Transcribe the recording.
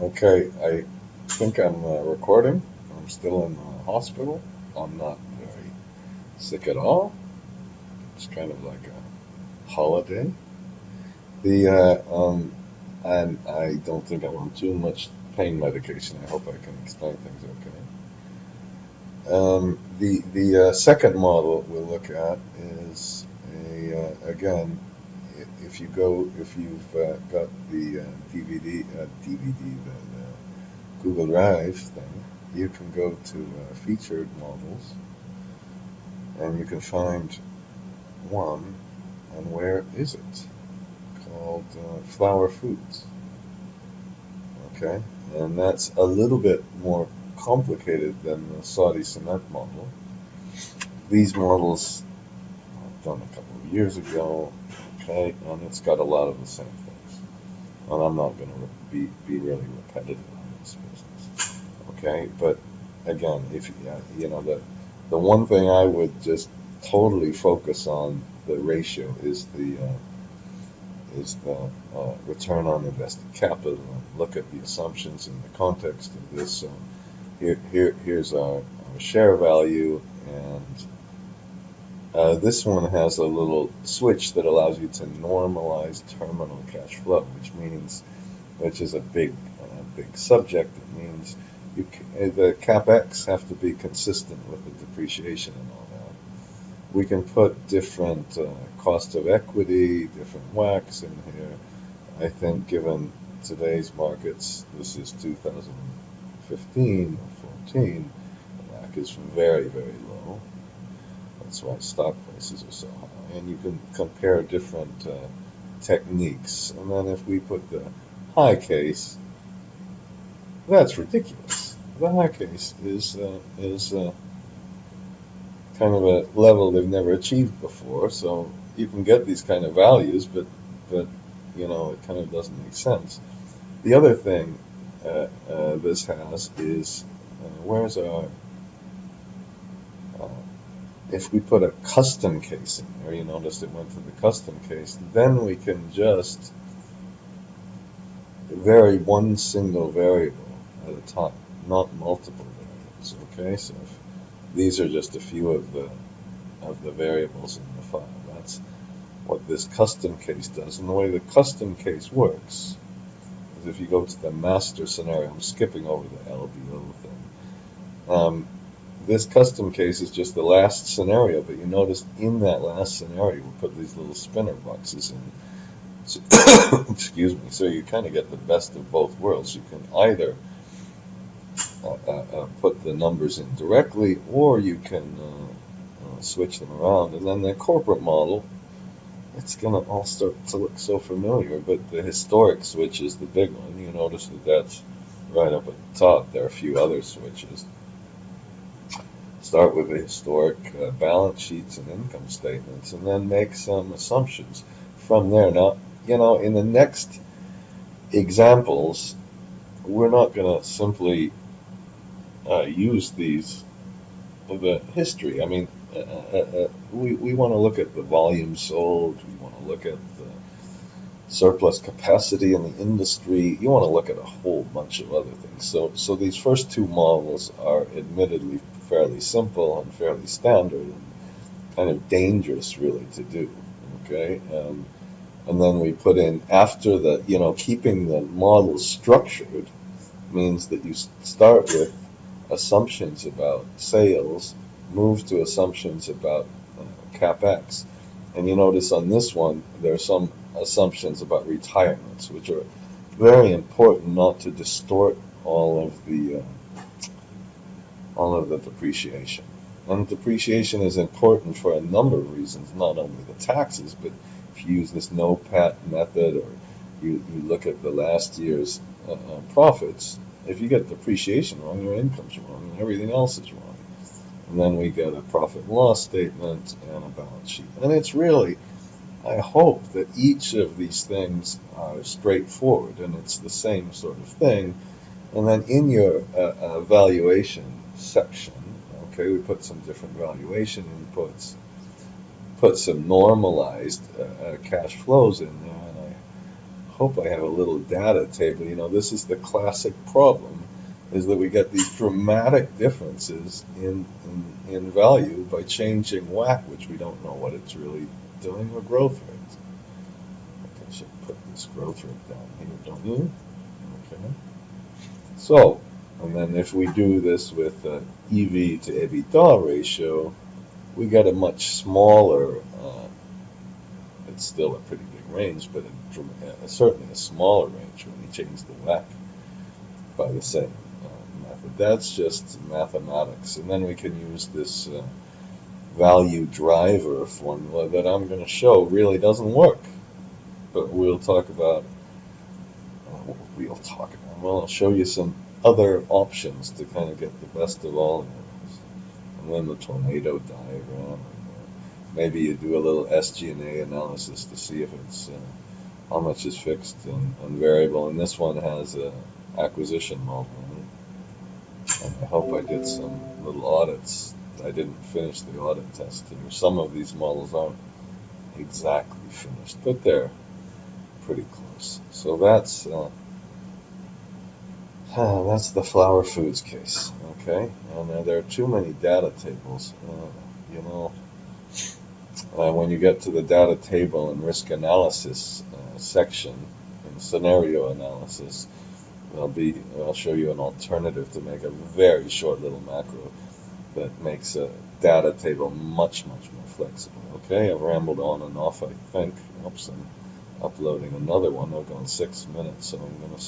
Okay, I think I'm recording. I'm still in the hospital. I'm not very sick at all. It's kind of like a holiday. The and I don't think I'm on too much pain medication. I hope I can explain things okay. The second model we'll look at is a again. If you've got the DVD, the Google Drive thing, you can go to featured models and you can find one, and where is it? Called Flower Foods. Okay, and that's a little bit more complicated than the Saudi cement model. These models I've done a couple of years ago. Okay, and it's got a lot of the same things. And I'm not going to be really repetitive on this business. Okay, but again, if you know the one thing I would just totally focus on the ratio is the return on invested capital. Look at the assumptions in the context of this. So here's our share value, and this one has a little switch that allows you to normalize terminal cash flow, which is a big subject. It means the capex have to be consistent with the depreciation and all that. We can put different cost of equity, different WACCs in here. I think given today's markets, this is 2015 or 14, the WACC is very, very low. That's why stock prices are so high. And you can compare different techniques. And then if we put the high case, that's ridiculous. The high case is kind of a level they've never achieved before. So you can get these kind of values, but it kind of doesn't make sense. The other thing this has is where's our if we put a custom case in there, you notice it went to the custom case, then we can just vary one single variable at a time, not multiple variables. Okay, so if these are just a few of the variables in the file. That's what this custom case does. And the way the custom case works is if you go to the master scenario, I'm skipping over the LBO thing. This custom case is just the last scenario, but you notice in that last scenario we put these little spinner boxes in. So, excuse me. So you kind of get the best of both worlds. You can either put the numbers in directly, or you can switch them around. And then the corporate model, it's going to all start to look so familiar, but the historic switch is the big one. You notice that that's right up at the top. There are a few other switches. Start with the historic balance sheets and income statements, and then make some assumptions from there. Now, in the next examples, we're not going to simply use the history. I mean, we want to look at the volume sold. We want to look at the surplus capacity in the industry. You want to look at a whole bunch of other things. So these first two models are admittedly fairly simple and fairly standard and kind of dangerous, really, to do. Okay, and then we put in after keeping the models structured means that you start with assumptions about sales, move to assumptions about capex, and you notice on this one there are some assumptions about retirements, which are very important not to distort all of the depreciation. And depreciation is important for a number of reasons, not only the taxes, but if you use this no-pat method, or you look at the last year's profits, if you get depreciation wrong, your income's wrong, and everything else is wrong. And then we get a profit and loss statement and a balance sheet. And it's really, I hope that each of these things are straightforward and it's the same sort of thing. And then in your valuation section, okay, we put some different valuation inputs, put some normalized cash flows in there, and I hope I have a little data table. You know, this is the classic problem, is that we get these dramatic differences in value by changing WAC, which we don't know what it's really doing, or growth rates. I should put this growth rate down here, don't you? Okay. So, and then if we do this with EV to EBITDA ratio, we get a much smaller, it's still a pretty big range, but certainly a smaller range when you change the WAC by the same method. That's just mathematics. And then we can use this value driver formula that I'm going to show really doesn't work. But we'll talk about, well, I'll show you some other options to kind of get the best of all worlds. And then the tornado diagram. Maybe you do a little SG&A analysis to see if it's how much is fixed and variable. And this one has a acquisition model in it. And I hope I did some little audits. I didn't finish the audit test. And some of these models aren't exactly finished, but they're pretty close. So that's the Flower Foods case, okay? And there are too many data tables. You know, when you get to the data table and risk analysis section, in scenario analysis, I'll show you an alternative to make a very short little macro that makes a data table much, much more flexible. Okay, I've rambled on and off, I think. Oops, I'm uploading another one. I've gone 6 minutes, so I'm going to